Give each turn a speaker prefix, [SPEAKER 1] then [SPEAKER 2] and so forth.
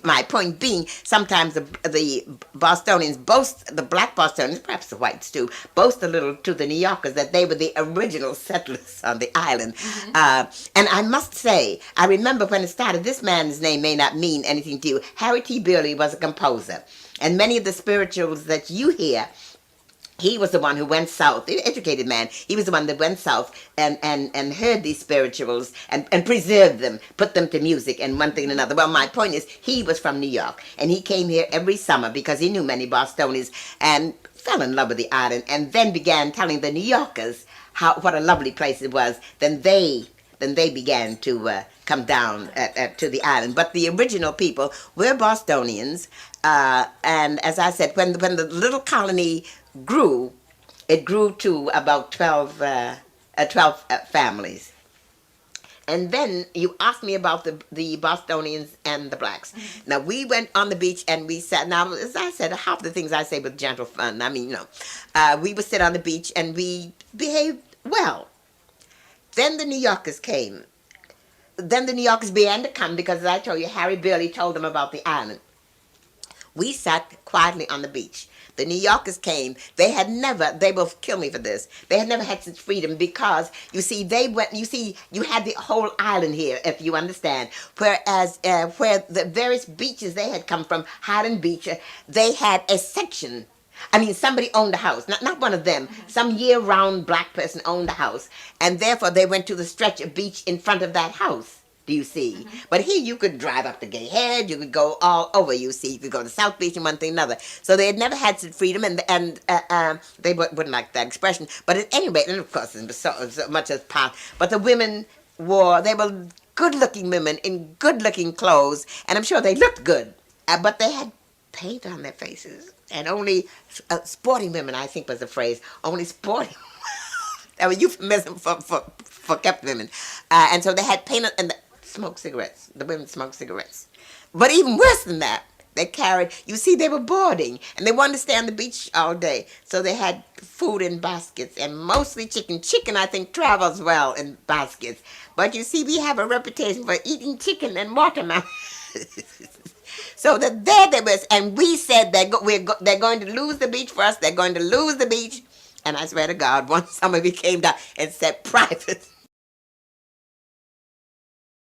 [SPEAKER 1] my point being, sometimes the Bostonians boast, the black Bostonians, perhaps the whites too, boast a little to the New Yorkers that they were the original settlers on the island. And I must say, I remember when it started, this man's name may not mean anything to you. Harry T. Burley was a composer. And many of the spirituals that you hear, he was the one who went south, an educated man. He was the one that went south and heard these spirituals and preserved them, put them to music and one thing and another. Well, my point is, he was from New York, and he came here every summer because he knew many Bostonians and fell in love with the island, and then began telling the New Yorkers what a lovely place it was. Then they began to come down to the island. But the original people were Bostonians, and as I said, when the little colony grew, it grew to about 12 families. And then you asked me about the Bostonians and the blacks. Now, we went on the beach and we sat. Now, as I said, half the things I say with gentle fun. I mean, we would sit on the beach and we behaved well. Then the New Yorkers came. Then the New Yorkers began to come because, as I told you, Harry Burley told them about the island. We sat quietly on the beach. The New Yorkers came. They will kill me for this. They had never had such freedom because, you see, you had the whole island here, if you understand. Whereas, where the various beaches they had come from, Highland Beach, they had a section. I mean, somebody owned the house, not one of them. Some year-round black person owned the house, and therefore they went to the stretch of beach in front of that house. Do you see? But here you could drive up to Gay Head, you could go all over, you see. You could go to South Beach and one thing and another. So they had never had such freedom, and they wouldn't like that expression. But at any rate, and of course, so much as past, but the women they were good-looking women in good-looking clothes, and I'm sure they looked good, but they had paint on their faces. And only sporting women, I think was the phrase, only sporting. That was euphemism for kept women. And so they had paint on, and smoked cigarettes. The women smoked cigarettes. But even worse than that, they carried, you see, they were boarding, and they wanted to stay on the beach all day. So they had food in baskets, and mostly chicken. Chicken, I think, travels well in baskets. But you see, we have a reputation for eating chicken and watermelon. So that there they was, and we said they're going to lose the beach for us. They're going to lose the beach. And I swear to God, one summer we came down and said, private.